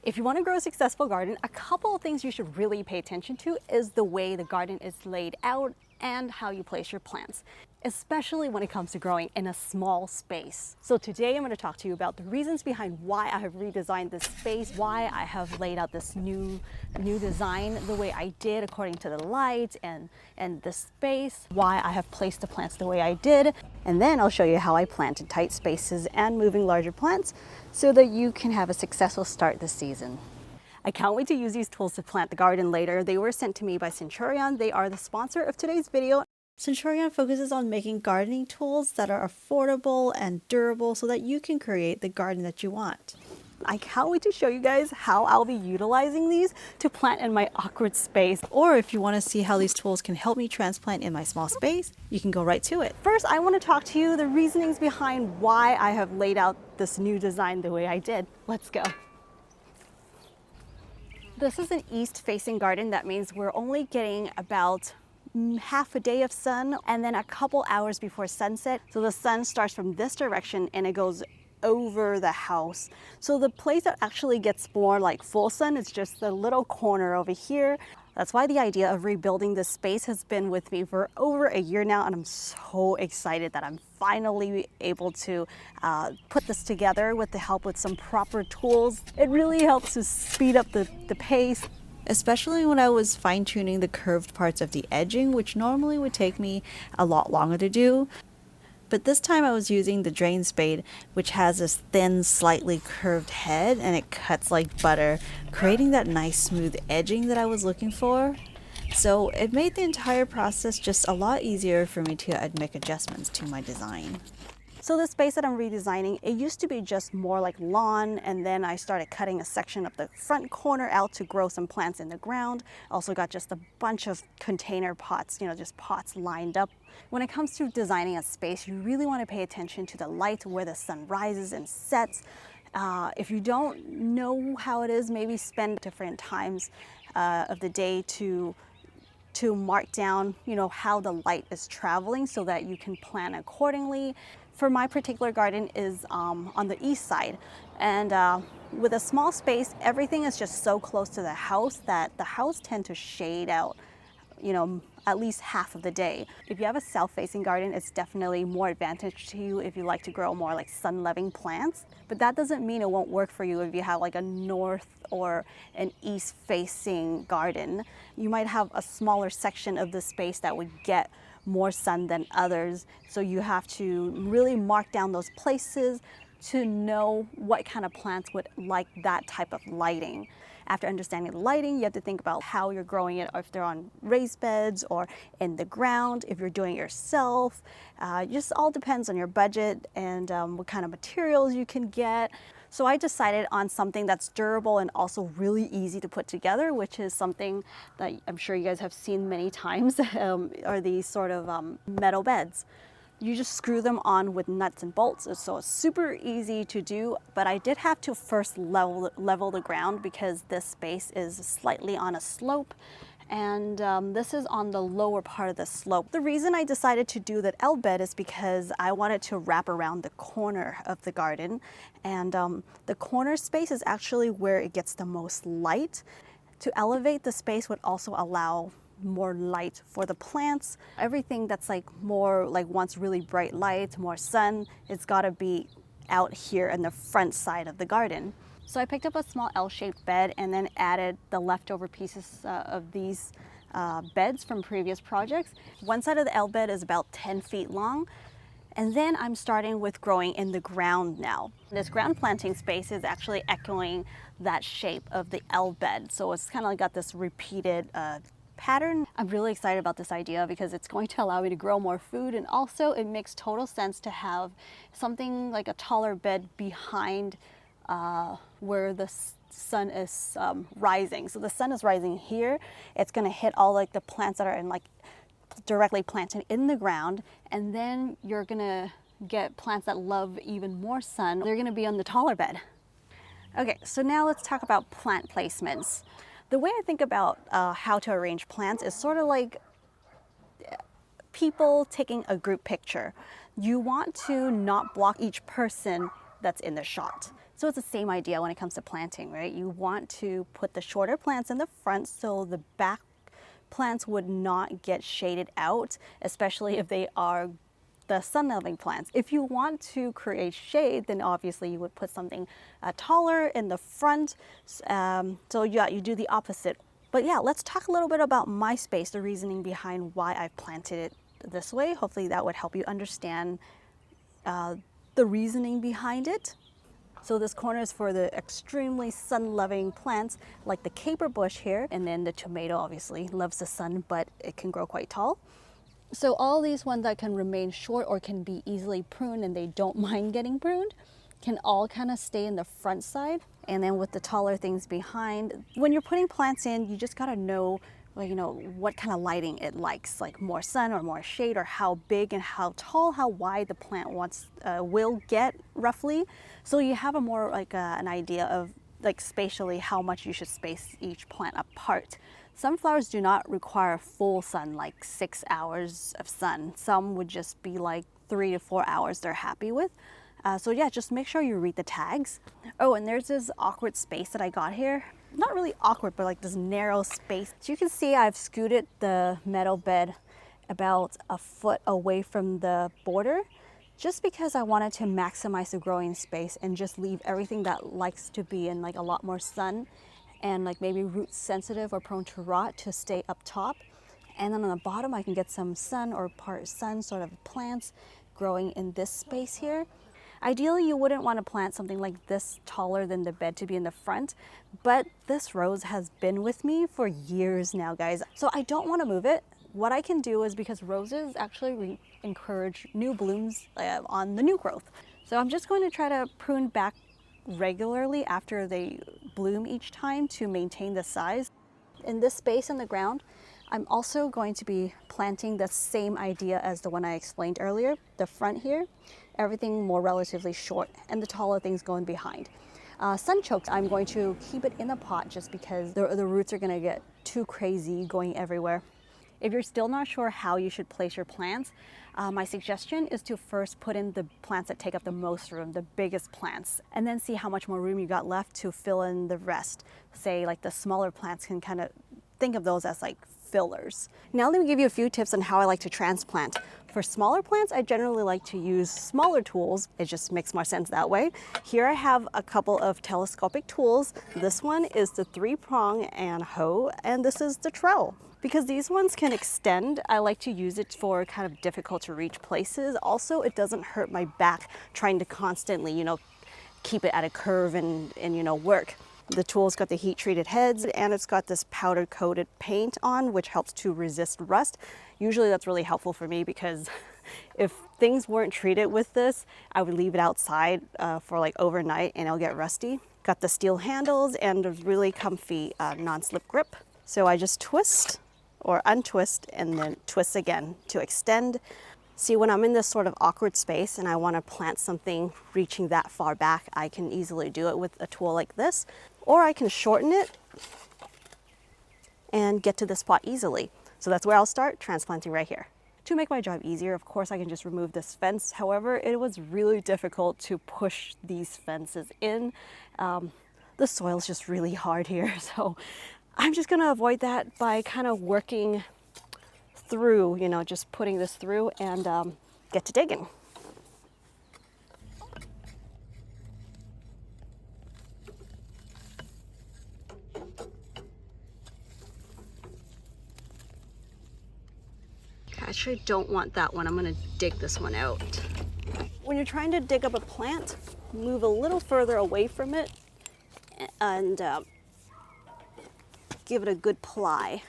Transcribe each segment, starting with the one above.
If you want to grow a successful garden, a couple of things you should really pay attention to is the way the garden is laid out and how you place your plants, especially when it comes to growing in a small space. So today I'm going to talk to you about the reasons behind why I have redesigned this space, why I have laid out this new design the way I did according to the light and the space, why I have placed the plants the way I did, and then I'll show you how I plant in tight spaces and moving larger plants so that you can have a successful start this season. I can't wait to use these tools to plant the garden later. They were sent to me by Centurion. They are the sponsor of today's video. Centurion focuses on making gardening tools that are affordable and durable so that you can create the garden that you want. I can't wait to show you guys how I'll be utilizing these to plant in my awkward space. Or if you want to see how these tools can help me transplant in my small space, you can go right to it. First, I want to talk to you the reasonings behind why I have laid out this new design the way I did. Let's go. This is an east-facing garden. That means we're only getting about half a day of sun and then a couple hours before sunset. So the sun starts from this direction and it goes over the house. So the place that actually gets more like full sun is just the little corner over here. That's why the idea of rebuilding this space has been with me for over a year now, and I'm so excited that I'm finally able to put this together with the help with some proper tools. It really helps to speed up the pace, especially when I was fine-tuning the curved parts of the edging, which normally would take me a lot longer to do. But this time I was using the drain spade, which has this thin, slightly curved head, and it cuts like butter, creating that nice smooth edging that I was looking for. So it made the entire process just a lot easier for me to make adjustments to my design. So the space that I'm redesigning, it used to be just more like lawn, and then I started cutting a section of the front corner out to grow some plants in the ground. Also got just a bunch of container pots, just pots lined up. When it comes to designing a space, you really want to pay attention to the light, where the sun rises and sets. If you don't know how it is, maybe spend different times of the day to mark down, how the light is traveling so that you can plan accordingly. For my particular garden is on the east side, and with a small space, everything is just so close to the house that the house tend to shade out, at least half of the day. If you have a south-facing garden, it's definitely more advantage to you if you like to grow more like sun-loving plants. But that doesn't mean it won't work for you if you have like a north or an east-facing garden. You might have a smaller section of the space that would get more sun than others. So you have to really mark down those places to know what kind of plants would like that type of lighting. After understanding the lighting, you have to think about how you're growing it, or if they're on raised beds or in the ground, if you're doing it yourself. Just all depends on your budget and what kind of materials you can get. So I decided on something that's durable and also really easy to put together, which is something that I'm sure you guys have seen many times, are these sort of metal beds. You just screw them on with nuts and bolts, so it's super easy to do, but I did have to first level the ground because this space is slightly on a slope, and this is on the lower part of the slope. The reason I decided to do that L bed is because I wanted to wrap around the corner of the garden, and the corner space is actually where it gets the most light. To elevate the space would also allow more light for the plants. Everything that's wants really bright light, more sun, it's got to be out here in the front side of the garden. So I picked up a small L-shaped bed and then added the leftover pieces of these beds from previous projects. One side of the L bed is about 10 feet long, and then I'm starting with growing in the ground now. This ground planting space is actually echoing that shape of the L bed, so it's kind of got this repeated pattern. I'm really excited about this idea because it's going to allow me to grow more food, and also it makes total sense to have something like a taller bed behind where the sun is rising. So the sun is rising here. It's going to hit all like the plants that are directly planted in the ground, and then you're going to get plants that love even more sun. They're going to be on the taller bed. Okay, so now let's talk about plant placements. The way I think about how to arrange plants is sort of like people taking a group picture. You want to not block each person that's in the shot. So it's the same idea when it comes to planting, right? You want to put the shorter plants in the front so the back plants would not get shaded out, especially if they are the sun-loving plants. If you want to create shade, then obviously you would put something taller in the front. So yeah, you do the opposite. But yeah, let's talk a little bit about my space, the reasoning behind why I've planted it this way. Hopefully that would help you understand the reasoning behind it. So this corner is for the extremely sun-loving plants like the caper bush here, and then the tomato obviously loves the sun, but it can grow quite tall. So all these ones that can remain short or can be easily pruned and they don't mind getting pruned can all kind of stay in the front side. And then with the taller things behind, when you're putting plants in, you just gotta know, well, you know, what kind of lighting it likes, like more sun or more shade, or how big and how tall, how wide the plant will get roughly. So you have a more like an idea of like spatially how much you should space each plant apart. Sunflowers do not require full sun, like 6 hours of sun. Some would just be like 3 to 4 hours they're happy with. So yeah, just make sure you read the tags. Oh, and there's this awkward space that I got here. Not really awkward, but like this narrow space. So you can see I've scooted the metal bed about a foot away from the border, just because I wanted to maximize the growing space and just leave everything that likes to be in like a lot more sun and like maybe root sensitive or prone to rot to stay up top. And then on the bottom, I can get some sun or part sun sort of plants growing in this space here. Ideally, you wouldn't want to plant something like this taller than the bed to be in the front, but this rose has been with me for years now, guys. So I don't want to move it. What I can do is, because roses actually encourage new blooms on the new growth. So I'm just going to try to prune back regularly after they bloom each time to maintain the size. In this space in the ground, I'm also going to be planting the same idea as the one I explained earlier, the front here, everything more relatively short and the taller things going behind. Sunchokes, I'm going to keep it in a pot just because the roots are going to get too crazy going everywhere. If you're still not sure how you should place your plants, my suggestion is to first put in the plants that take up the most room, the biggest plants, and then see how much more room you got left to fill in the rest. Say like the smaller plants can kind of think of those as like fillers. Now let me give you a few tips on how I like to transplant. For smaller plants, I generally like to use smaller tools. It just makes more sense that way. Here I have a couple of telescopic tools. This one is the 3-prong and hoe, and this is the trowel. Because these ones can extend, I like to use it for kind of difficult to reach places. Also, it doesn't hurt my back trying to constantly, you know, keep it at a curve and you know, work. The tool's got the heat treated heads and it's got this powder coated paint on, which helps to resist rust. Usually that's really helpful for me because if things weren't treated with this, I would leave it outside for like overnight and it'll get rusty. Got the steel handles and a really comfy non-slip grip. So I just twist or untwist and then twist again to extend. See, when I'm in this sort of awkward space and I want to plant something reaching that far back, I can easily do it with a tool like this, or I can shorten it and get to the spot easily. So that's where I'll start transplanting right here. To make my job easier, of course, I can just remove this fence. However, it was really difficult to push these fences in. The soil's just really hard here, so I'm just gonna avoid that by kind of working through, you know, just putting this through and get to digging. I actually don't want that one. I'm gonna dig this one out. When you're trying to dig up a plant, move a little further away from it and give it a good ply.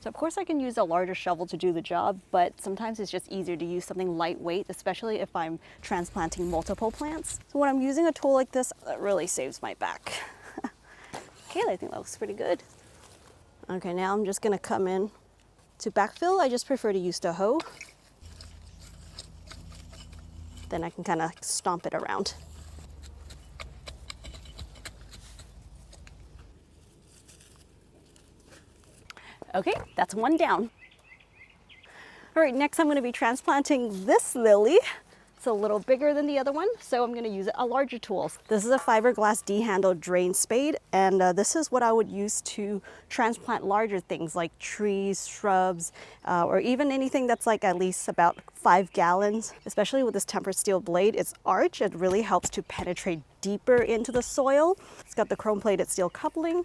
So of course I can use a larger shovel to do the job, but sometimes it's just easier to use something lightweight, especially if I'm transplanting multiple plants. So when I'm using a tool like this, that really saves my back. Okay, I think that looks pretty good. Okay, now I'm just gonna come in. To backfill, I just prefer to use the hoe. Then I can kind of stomp it around. Okay, that's one down. All right, next I'm going to be transplanting this lily. It's a little bigger than the other one, so I'm going to use a larger tool. This is a Fiberglass D-handle drain spade, and this is what I would use to transplant larger things like trees, shrubs, or even anything that's like at least about 5 gallons. Especially with this tempered steel blade, its arch, it really helps to penetrate deeper into the soil. It's got the chrome-plated steel coupling,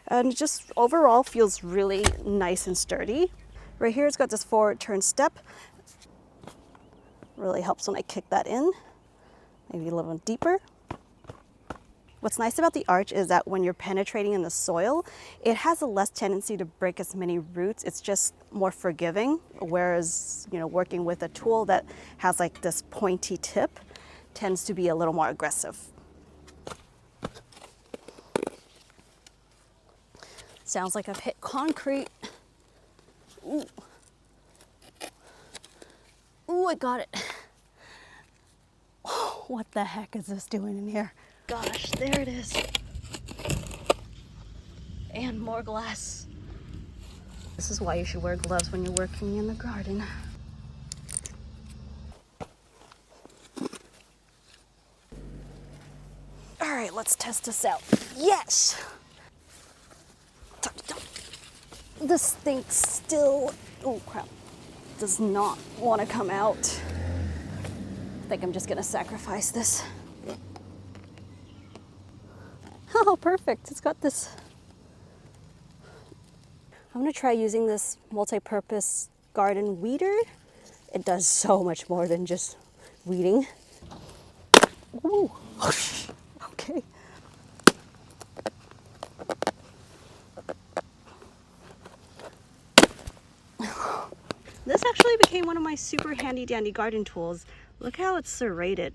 and it just overall feels really nice and sturdy. Right here, it's got this forward turn step. Really helps when I kick that in, maybe a little deeper. What's nice about the arch is that when you're penetrating in the soil, it has a less tendency to break as many roots. It's just more forgiving, whereas, you know, working with a tool that has like this pointy tip tends to be a little more aggressive. Sounds like I've hit concrete. Ooh. Ooh, I got it. Oh, what the heck is this doing in here? Gosh, there it is. And more glass. This is why you should wear gloves when you're working in the garden. All right, let's test this out. Yes! This thing still, oh crap, does not want to come out. I think I'm just gonna sacrifice this. Oh, perfect, it's got this. I'm gonna try using this multi-purpose garden weeder. It does so much more than just weeding. Ooh, okay. This actually became one of my super handy dandy garden tools. Look how it's serrated.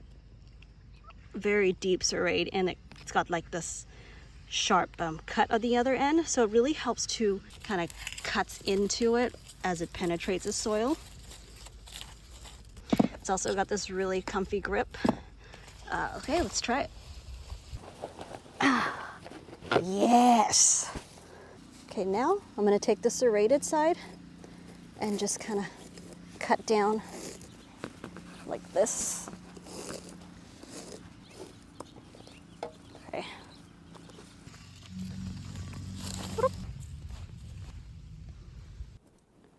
Very deep serrate, and it's got like this sharp cut at the other end. So it really helps to kind of cuts into it as it penetrates the soil. It's also got this really comfy grip. Okay, let's try it. Yes. Okay, now I'm gonna take the serrated side and just kind of cut down like this. Okay.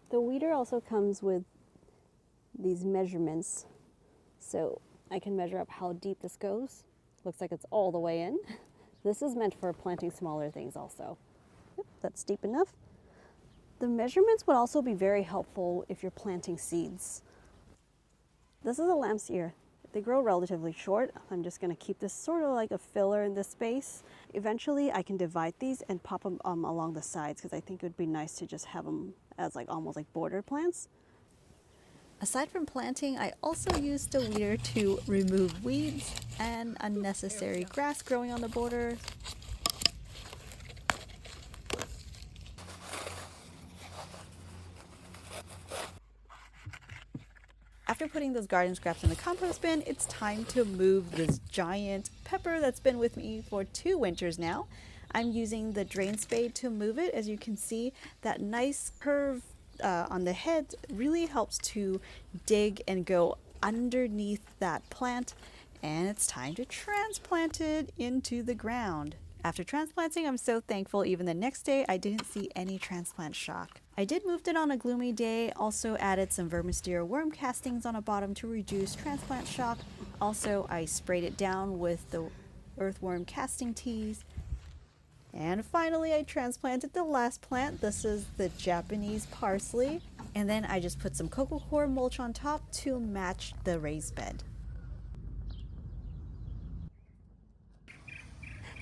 The weeder also comes with these measurements, so I can measure up how deep this goes. Looks like it's all the way in. This is meant for planting smaller things also. Yep, that's deep enough. The measurements would also be very helpful if you're planting seeds. This is a lamb's ear. They grow relatively short. I'm just gonna keep this sort of like a filler in this space. Eventually I can divide these and pop them along the sides, because I think it would be nice to just have them as like almost like border plants. Aside from planting, I also used the weeder to remove weeds and unnecessary grass growing on the border. After putting those garden scraps in the compost bin, it's time to move this giant pepper that's been with me for 2 winters now. I'm using the drain spade to move it. As you can see, that nice curve on the head really helps to dig and go underneath that plant, and it's time to transplant it into the ground. After transplanting, I'm so thankful even the next day I didn't see any transplant shock. I did move it on a gloomy day, also added some vermisteer worm castings on the bottom to reduce transplant shock. Also, I sprayed it down with the earthworm casting teas. And finally, I transplanted the last plant. This is the Japanese parsley. And then I just put some cocoa coir mulch on top to match the raised bed.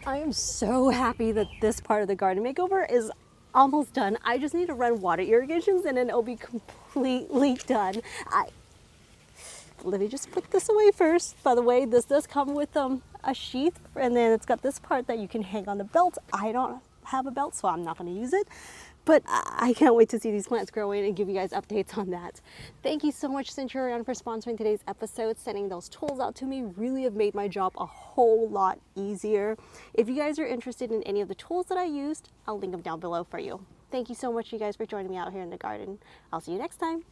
I am so happy that this part of the garden makeover is almost done. I just need to run water irrigations and then it'll be completely done. Let me just put this away first. By the way, this does come with a sheath, and then it's got this part that you can hang on the belt. I don't have a belt, so I'm not going to use it. But I can't wait to see these plants growing and give you guys updates on that. Thank you so much, Centurion, for sponsoring today's episode. Sending those tools out to me really have made my job a whole lot easier. If you guys are interested in any of the tools that I used, I'll link them down below for you. Thank you so much, you guys, for joining me out here in the garden. I'll see you next time.